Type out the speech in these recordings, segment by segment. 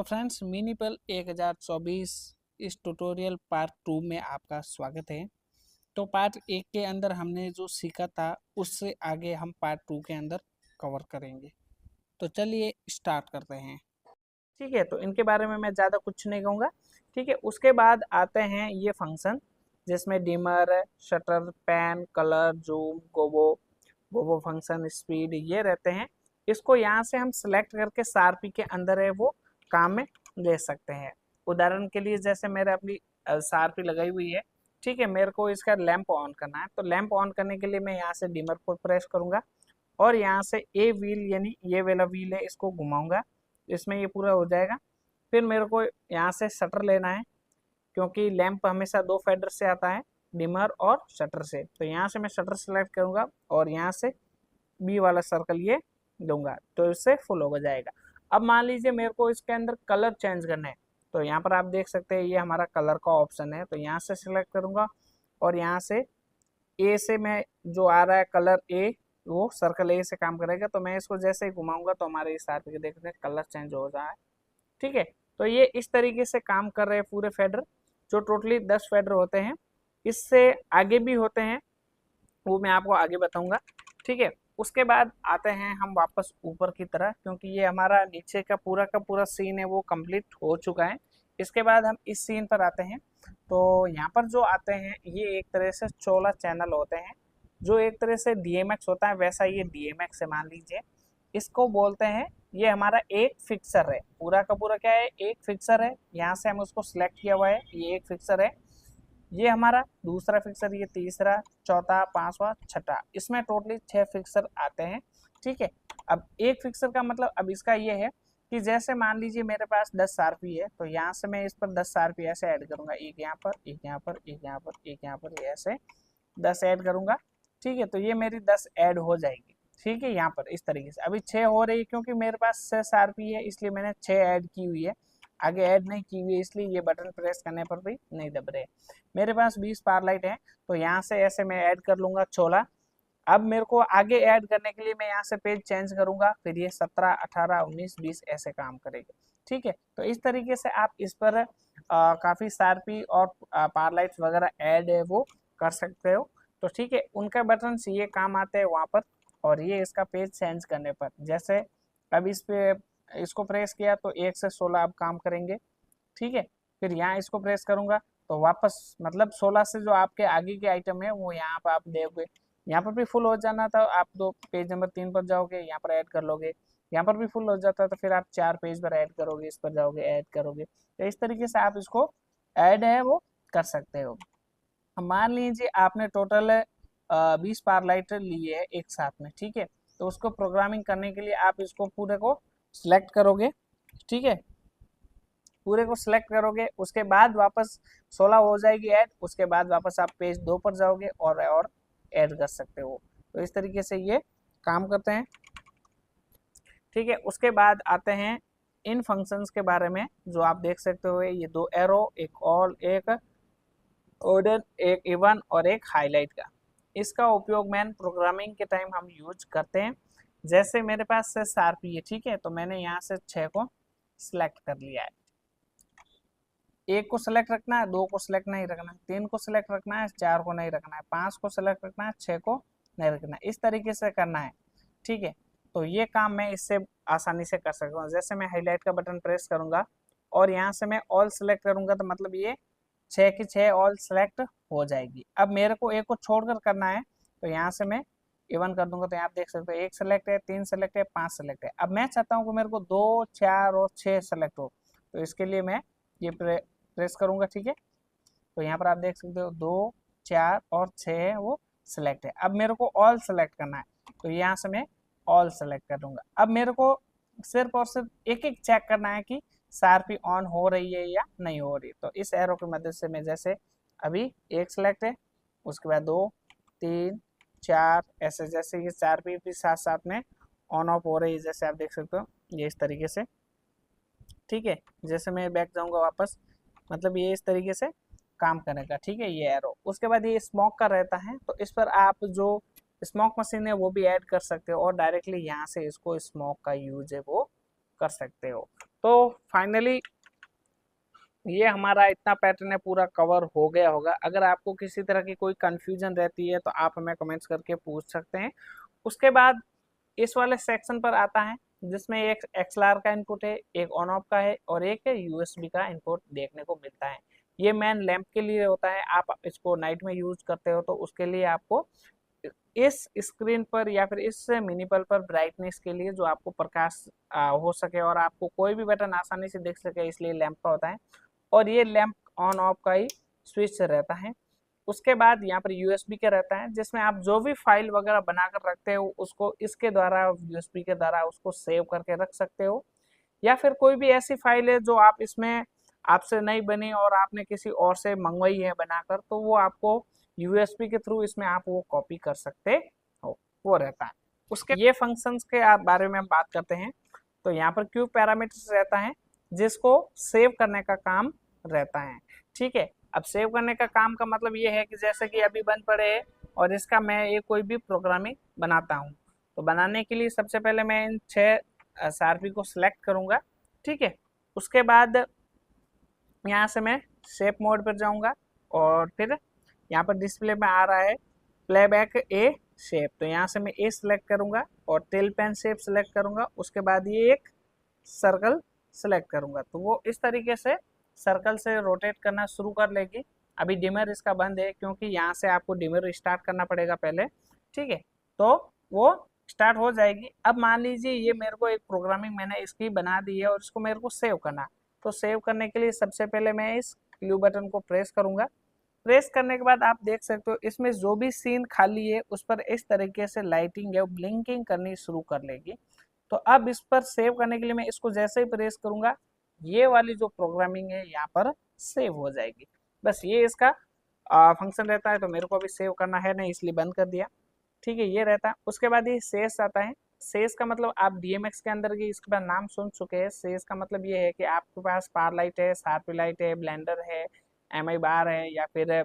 Friends मिनीपल 1024 इस tutorial part 2 में आपका स्वागत है। तो पार्ट 1 के अंदर हमने जो सीखा था उससे आगे हम पार्ट 2 के अंदर कवर करेंगे। तो चलिए स्टार्ट करते हैं। ठीक है, तो इनके बारे में मैं ज़्यादा कुछ नहीं कहूँगा। ठीक है, उसके बाद आते हैं ये फंक्शन जिसमें dimmer, shutter, pan, colour, zoom, gobo function, speed ये रहते हैं। इसको यहाँ से हम सिलेक्ट करके शार्पी के अंदर है वो काम में ले सकते हैं। उदाहरण के लिए जैसे मेरे अपनी शार्पी लगाई हुई है, ठीक है, मेरे को इसका लैंप ऑन करना है। तो लैंप ऑन करने के लिए मैं यहाँ से डिमर को प्रेस करूंगा और यहाँ से ए व्हील यानी ये वाला व्हील है इसको घुमाऊंगा, इसमें ये पूरा हो जाएगा। फिर मेरे को यहाँ से शटर लेना है क्योंकि लैंप हमेशा दो फेडर से आता है, डिमर और शटर से। तो यहाँ से मैं शटर सेलेक्ट करूंगा और यहाँ से बी वाला सर्कल ये दूंगा तो इससे फुल हो जाएगा। अब मान लीजिए मेरे को इसके अंदर कलर चेंज करना है, तो यहाँ पर आप देख सकते हैं ये हमारा कलर का ऑप्शन है। तो यहाँ से सिलेक्ट करूंगा और यहाँ से ए से मैं जो आ रहा है कलर ए, वो सर्कल ए से काम करेगा। तो मैं इसको जैसे ही घुमाऊंगा तो हमारे इस आरपी के देखते हैं कलर चेंज हो रहा है। ठीक है, तो ये इस तरीके से काम कर रहे हैं पूरे फेडर, जो टोटली 10 फेडर होते हैं। इससे आगे भी होते हैं, वो मैं आपको आगे बताऊंगा। ठीक है, उसके बाद आते हैं हम वापस ऊपर की तरह, क्योंकि ये हमारा नीचे का पूरा सीन है वो कंप्लीट हो चुका है। इसके बाद हम इस सीन पर आते हैं। तो यहाँ पर जो आते हैं ये एक तरह से 16 चैनल होते हैं, जो एक तरह से DMX होता है वैसा ये DMX है मान लीजिए। इसको बोलते हैं, ये हमारा एक फिक्सर है, पूरा का पूरा क्या है, एक फिक्सर है। यहाँ से हम उसको सिलेक्ट किया हुआ है, ये एक फिक्सर है। ये हमारा दूसरा फिक्सर, ये तीसरा, चौथा, पांचवा, छठा, इसमें टोटली 6 फिक्सर आते हैं। ठीक है, अब एक फिक्सर का मतलब अब इसका ये है कि जैसे मान लीजिए मेरे पास 10 आरपी है, तो यहाँ से मैं इस पर 10 आरपी ऐसे ऐड करूंगा, एक यहाँ पर, एक यहाँ पर, एक यहाँ पर, एक यहाँ पर, ऐसे 10 ऐड करूंगा। ठीक है, तो ये मेरी 10 ऐड हो जाएगी। ठीक है, यहाँ पर इस तरीके से अभी 6 हो रही है क्योंकि मेरे पास 6 आरपी है, इसलिए मैंने 6 ऐड की हुई है, आगे ऐड नहीं की हुई है, इसलिए ये बटन प्रेस करने पर भी नहीं दब रहे। मेरे पास 20 पार लाइट है, तो यहाँ से ऐसे मैं ऐड कर लूंगा 16। अब मेरे को आगे ऐड करने के लिए मैं यहाँ से पेज चेंज करूंगा, फिर ये 17, 18, 19, 20 ऐसे काम करेगा। ठीक है, तो इस तरीके से आप इस पर काफी शार्पी और पार लाइट्स वगैरह ऐड है वो कर सकते हो। तो ठीक है, उनका बटन ये काम आते हैं वहां पर, और ये इसका पेज चेंज करने पर, जैसे अब इस पे इसको प्रेस किया तो 1 से 16 अब काम करेंगे। ठीक है, फिर यहाँ इसको प्रेस करूंगा तो वापस मतलब 16 से जो आपके आगे के आइटम है वो यहाँ पर आप देखोगे, यहाँ पर भी फुल हो जाना था, आप दो पेज नंबर 3 पर जाओगे, यहाँ पर ऐड कर लोगे। यहाँ पर भी फुल हो जाता तो फिर आप 4 पेज पर ऐड करोगे, इस पर जाओगे ऐड करोगे। तो इस तरीके से आप इसको ऐड है वो कर सकते हो। मान लीजिए आपने टोटल 20 पार लाइट लिए है एक साथ में। ठीक है, तो उसको प्रोग्रामिंग करने के लिए आप इसको पूरे को सिलेक्ट करोगे। ठीक है, पूरे को सिलेक्ट करोगे, उसके बाद वापस 16 हो जाएगी ऐड, उसके बाद वापस आप पेज 2 पर जाओगे और ऐड कर सकते हो। तो इस तरीके से ये काम करते हैं। ठीक है, उसके बाद आते हैं इन फंक्शंस के बारे में, जो आप देख सकते हो ये 2 एरो, एक ऑल, एक ऑर्डर, एक इवन और एक हाईलाइट का। इसका उपयोग मैन प्रोग्रामिंग के टाइम हम यूज करते हैं। जैसे मेरे पास से शार्पी है, ठीक है, तो मैंने यहाँ से 6 को सिलेक्ट कर लिया है। एक को सिलेक्ट रखना है, 2 को सिलेक्ट नहीं रखना है, 3 को सिलेक्ट रखना है, 4 को नहीं रखना है, 5 को सिलेक्ट रखना है, 6 को नहीं रखना है, इस तरीके से करना है। ठीक है, तो ये काम मैं इससे आसानी से कर सकता हूँ। जैसे मैं हाईलाइट का बटन प्रेस करूंगा और यहाँ से मैं ऑल सिलेक्ट करूंगा, तो मतलब ये 6 की 6 ऑल सिलेक्ट हो जाएगी। अब मेरे को एक को छोड़कर करना है, तो यहाँ से मैं इवन कर दूंगा, तो यहाँ आप देख सकते हो 1 सेलेक्ट है, 3 सेलेक्ट है, 5 सेलेक्ट है। अब मैं चाहता हूँ कि मेरे को 2, 4 और 6 सेलेक्ट हो, तो इसके लिए मैं ये प्रेस करूंगा। ठीक है, तो यहाँ पर आप देख सकते हो 2, 4 और 6 वो सिलेक्ट है। अब मेरे को ऑल सेलेक्ट करना है, तो यहाँ से मैं ऑल सेलेक्ट कर दूंगा। अब मेरे को सिर्फ और सिर्फ एक एक चेक करना है कि शार्पी ऑन हो रही है या नहीं हो रही। तो इस एरो की मदद से मैं जैसे अभी 1 सेलेक्ट है, उसके बाद 2, 3, 4 ऐसे, जैसे ये शार्पी भी साथ साथ में ऑन ऑफ हो रही है, जैसे आप देख सकते हो ये इस तरीके से। ठीक है, जैसे मैं बैक जाऊंगा वापस, मतलब ये इस तरीके से काम करेगा। ठीक है, ये एरो। उसके बाद ये स्मोक का रहता है, तो इस पर आप जो स्मोक मशीन है वो भी ऐड कर सकते हो और डायरेक्टली यहाँ से इसको स्मोक का यूज है वो कर सकते हो। तो फाइनली ये हमारा इतना पैटर्न है पूरा कवर हो गया होगा। अगर आपको किसी तरह की कोई कंफ्यूजन रहती है तो आप हमें कमेंट्स करके पूछ सकते हैं। उसके बाद इस वाले सेक्शन पर आता है जिसमें एक XLR का इनपुट है, एक ऑन ऑफ का है और एक USB का इनपुट देखने को मिलता है। ये मेन लैंप के लिए होता है, आप इसको नाइट में यूज करते हो तो उसके लिए आपको इस स्क्रीन पर या फिर इस मिनीपल पर ब्राइटनेस के लिए जो आपको प्रकाश हो सके और आपको कोई भी बटन आसानी से देख सके, इसलिए लैंप का होता है। और ये लैंप ऑन ऑफ का ही स्विच रहता है। उसके बाद यहाँ पर USB का रहता है जिसमें आप जो भी फाइल वगैरह बनाकर रखते हो उसको इसके द्वारा USB के द्वारा उसको सेव करके रख सकते हो। या फिर कोई भी ऐसी फाइल है जो आप इसमें आपसे नहीं बनी और आपने किसी और से मंगवाई है बनाकर, तो वो आपको USB के थ्रू इसमें आप वो कॉपी कर सकते हो, वो रहता है। उसके ये फंक्शंस के बारे में हम बात करते हैं। तो यहाँ पर क्यू पैरामीटर्स रहता है जिसको सेव करने का काम रहता है। ठीक है, अब सेव करने का काम का मतलब ये है कि जैसे कि अभी बंद पड़े है और इसका मैं ये कोई भी प्रोग्रामिंग बनाता हूँ, तो बनाने के लिए सबसे पहले मैं इन 6 SRP को सिलेक्ट करूँगा। ठीक है, उसके बाद यहाँ से मैं शेप मोड पर जाऊँगा और फिर यहाँ पर डिस्प्ले में आ रहा है प्लेबैक ए शेप, तो यहाँ से मैं ए सिलेक्ट करूँगा और टेल पेन शेप सिलेक्ट करूँगा। उसके बाद ये एक सर्कल सिलेक्ट करूँगा, तो वो इस तरीके से सर्कल से रोटेट करना शुरू कर लेगी। अभी डिमर इसका बंद है क्योंकि यहाँ से आपको डिमर स्टार्ट करना पड़ेगा पहले। ठीक है, तो वो स्टार्ट हो जाएगी। अब मान लीजिए ये मेरे को एक प्रोग्रामिंग मैंने इसकी बना दी है और इसको मेरे को सेव करना, तो सेव करने के लिए सबसे पहले मैं इस क्यू बटन को प्रेस करूँगा। प्रेस करने के बाद आप देख सकते हो इसमें जो भी सीन खाली है उस पर इस तरीके से लाइटिंग है ब्लिंकिंग करनी शुरू कर लेगी। तो अब इस पर सेव करने के लिए मैं इसको जैसे ही प्रेस करूंगा ये वाली जो प्रोग्रामिंग है यहाँ पर सेव हो जाएगी। बस ये इसका फंक्शन रहता है, तो मेरे को अभी सेव करना है नहीं इसलिए बंद कर दिया। ठीक है, ये रहता है। उसके बाद ये शेष आता है। शेष का मतलब आप DMX के अंदर की इसका नाम सुन चुके हैं। शेष का मतलब ये है कि आपके पास पार लाइट है, शार्पी लाइट है, ब्लेंडर है, MI बार है या फिर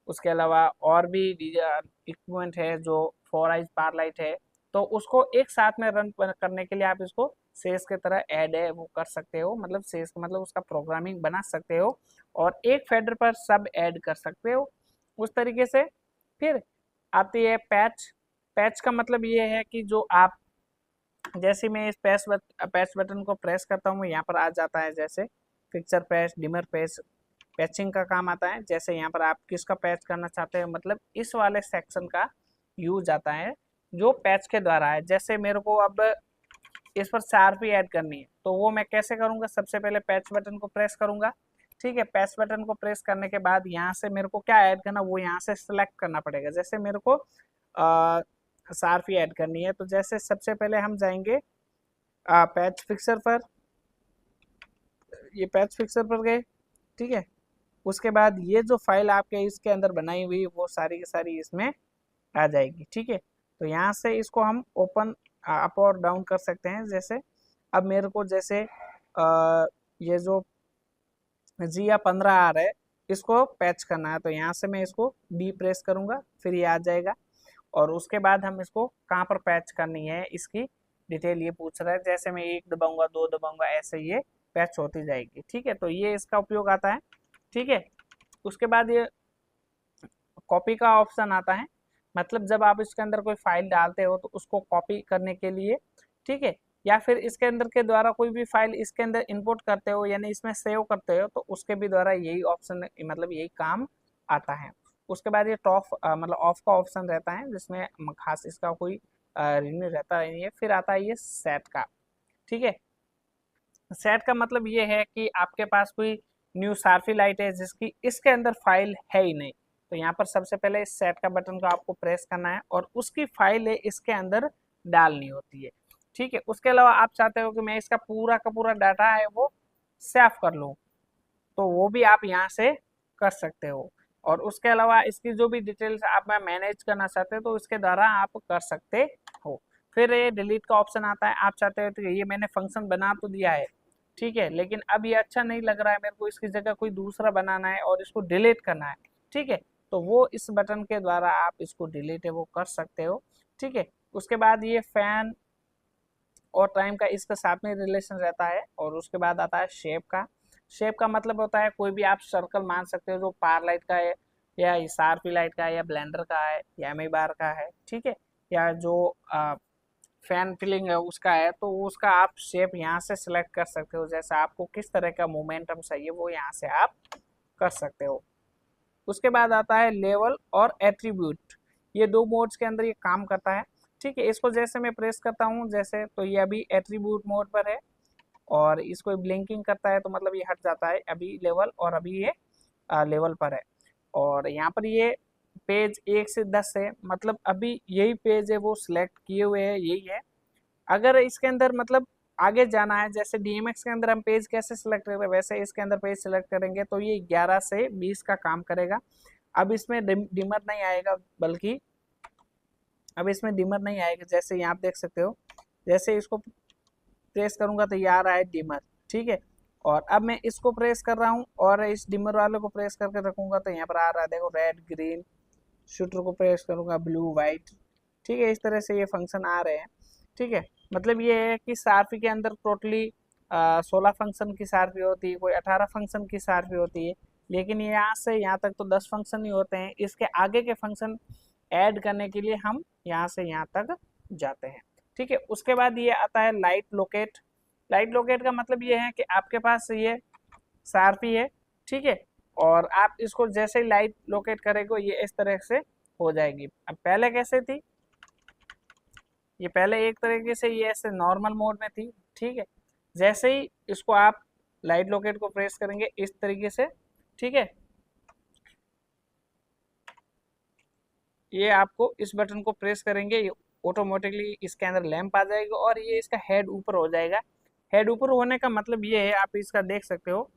उसके अलावा और भी इक्विपमेंट है जो 4 आइज पार लाइट है, तो उसको एक साथ में रन करने के लिए आप इसको सेस की तरह ऐड है वो कर सकते हो। मतलब सेस का मतलब उसका प्रोग्रामिंग बना सकते हो और एक फेडर पर सब ऐड कर सकते हो उस तरीके से। फिर आती है पैच। पैच का मतलब ये है कि जो आप जैसे मैं इस पैच बटन को प्रेस करता हूँ यहाँ पर आ जाता है जैसे picture patch, dimmer patch, patching का काम आता है। जैसे यहाँ पर आप किसका पैच करना चाहते हैं, मतलब इस वाले सेक्शन का यूज आता है जो पैच के द्वारा है। जैसे मेरे को अब इस पर शार्पी ऐड करनी है तो वो मैं कैसे करूँगा, सबसे पहले पैच बटन को प्रेस करूँगा। ठीक है, पैच बटन को प्रेस करने के बाद यहाँ से मेरे को क्या ऐड करना वो यहाँ से सिलेक्ट करना पड़ेगा। जैसे मेरे को शार्पी ऐड करनी है तो जैसे सबसे पहले हम जाएंगे पैच फिक्सर पर, ये पैच फिक्सर पर गए। ठीक है, उसके बाद ये जो फाइल आपके इसके अंदर बनाई हुई वो सारी की सारी इसमें आ जाएगी। ठीक है, तो यहाँ से इसको हम ओपन अप और डाउन कर सकते हैं। जैसे अब मेरे को जैसे ये जो GA15 आ रहा है इसको पैच करना है, तो यहाँ से मैं इसको B प्रेस करूँगा, फिर ये आ जाएगा। और उसके बाद हम इसको कहाँ पर पैच करनी है इसकी डिटेल ये पूछ रहा है। जैसे मैं 1 दबाऊंगा, 2 दबाऊंगा, ऐसे ये पैच होती जाएगी। ठीक है, तो ये इसका उपयोग आता है। ठीक है, उसके बाद ये कॉपी का ऑप्शन आता है। मतलब जब आप इसके अंदर कोई फाइल डालते हो तो उसको कॉपी करने के लिए, ठीक है, या फिर इसके अंदर के द्वारा कोई भी फाइल इसके अंदर इंपोर्ट करते हो यानी इसमें सेव करते हो तो उसके भी द्वारा यही ऑप्शन मतलब यही काम आता है। उसके बाद ये टॉप मतलब ऑफ का ऑप्शन रहता है जिसमें खास इसका कोई रिन्यू रहता नहीं है। फिर आता है ये सेट का। ठीक है, सेट का मतलब ये है कि आपके पास कोई न्यू शार्पी लाइट है जिसकी इसके अंदर फाइल है ही नहीं, तो यहाँ पर सबसे पहले इस सेट का बटन को आपको प्रेस करना है और उसकी फाइल है इसके अंदर डालनी होती है। ठीक है, उसके अलावा आप चाहते हो कि मैं इसका पूरा का पूरा डाटा है वो सेव कर लूँ, तो वो भी आप यहाँ से कर सकते हो। और उसके अलावा इसकी जो भी डिटेल्स आप मैं मैनेज करना चाहते हो तो इसके द्वारा आप कर सकते हो। फिर ये डिलीट का ऑप्शन आता है। आप चाहते हो तो ये मैंने फंक्शन बना तो दिया है, ठीक है, लेकिन अब ये अच्छा नहीं लग रहा है मेरे को, इसकी जगह कोई दूसरा बनाना है और इसको डिलीट करना है। ठीक है, तो वो इस बटन के द्वारा आप इसको डिलीट है वो कर सकते हो। ठीक है, उसके बाद ये फैन और टाइम का इसके साथ में रिलेशन रहता है। और उसके बाद आता है शेप का। शेप का मतलब होता है कोई भी आप सर्कल मान सकते हो जो पार लाइट का है, या शार्पी लाइट का है, या ब्लेंडर का है, या एमी बार का है, ठीक है, या जो फैन फिलिंग है उसका है, तो उसका आप शेप यहाँ से सिलेक्ट कर सकते हो। जैसे आपको किस तरह का मोमेंटम चाहिए वो यहाँ से आप कर सकते हो। उसके बाद आता है लेवल और एट्रीब्यूट। ये दो मोड्स के अंदर ये काम करता है, ठीक है। इसको जैसे मैं प्रेस करता हूँ जैसे, तो ये अभी एट्रीब्यूट मोड पर है, और इसको ब्लिंकिंग करता है तो मतलब ये हट जाता है अभी लेवल, और अभी ये लेवल पर है। और यहाँ पर ये पेज 1 से 10 है, मतलब अभी यही पेज है वो सिलेक्ट किए हुए है, यही है। अगर इसके अंदर मतलब आगे जाना है, जैसे DMX के अंदर हम पेज कैसे सिलेक्ट करेंगे वैसे इसके अंदर पेज सिलेक्ट करेंगे, तो ये 11 से 20 का काम करेगा। अब इसमें डिमर नहीं आएगा, बल्कि अब इसमें डिमर नहीं आएगा। जैसे यहाँ आप देख सकते हो, जैसे इसको प्रेस करूंगा तो ये आ रहा है डिमर, ठीक है। और अब मैं इसको प्रेस कर रहा हूँ और इस डिमर वाले को प्रेस करके रखूंगा तो यहाँ पर आ रहा है, देखो, रेड ग्रीन। शूटर को प्रेस करूंगा, ब्लू वाइट, ठीक है। इस तरह से ये फंक्शन आ रहे हैं, ठीक है। मतलब ये है कि सार्फी के अंदर टोटली 16 फंक्शन की सार्फी होती है, कोई 18 फंक्शन की सार्फी होती है, लेकिन यहाँ से यहाँ तक तो 10 फंक्शन ही होते हैं। इसके आगे के फंक्शन ऐड करने के लिए हम यहाँ से यहाँ तक जाते हैं, ठीक है। उसके बाद ये आता है लाइट लोकेट। लाइट लोकेट का मतलब ये है कि आपके पास ये सार्फी है, ठीक है, और आप इसको जैसे ही लाइट लोकेट करेंगे ये इस तरह से हो जाएगी। अब पहले कैसे थी, ये पहले एक तरीके से ये ऐसे नॉर्मल मोड में थी, ठीक है। जैसे ही इसको आप लाइट लोकेट को प्रेस करेंगे इस तरीके से, ठीक है, ये आपको इस बटन को प्रेस करेंगे, ये ऑटोमेटिकली इसके अंदर लैंप आ जाएगा और ये इसका हेड ऊपर हो जाएगा। हेड ऊपर होने का मतलब ये है, आप इसका देख सकते हो,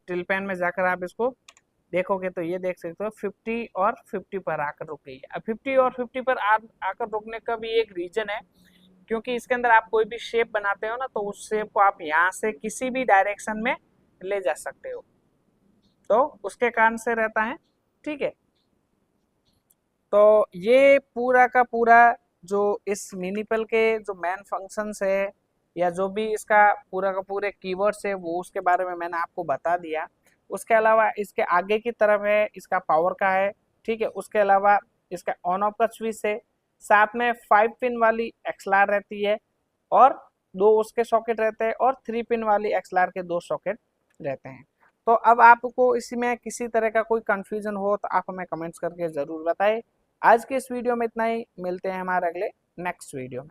टिल पेन में जाकर आप इसको देखोगे तो ये देख सकते हो 50 और 50 पर आकर रुक गई है। अब 50 और 50 पर आकर रुकने का भी एक रीजन है, क्योंकि इसके अंदर आप कोई भी शेप बनाते हो ना, तो उस शेप को आप यहाँ से किसी भी डायरेक्शन में ले जा सकते हो, तो उसके कारण से रहता है, ठीक है। तो ये पूरा का पूरा जो इस मिनीपल के जो मेन फंक्शंस है, या जो भी इसका पूरा का पूरे कीवर्ड्स है, वो उसके बारे में मैंने आपको बता दिया। उसके अलावा इसके आगे की तरफ है इसका पावर का है, ठीक है। उसके अलावा इसका ऑन ऑफ का स्विच है, साथ में 5 पिन वाली XLR रहती है, और 2 उसके सॉकेट रहते हैं, और 3 पिन वाली XLR के 2 सॉकेट रहते हैं। तो अब आपको इसमें किसी तरह का कोई कंफ्यूजन हो तो आप हमें कमेंट्स करके ज़रूर बताएं। आज के इस वीडियो में इतना ही, मिलते हैं हमारे अगले नेक्स्ट वीडियो में।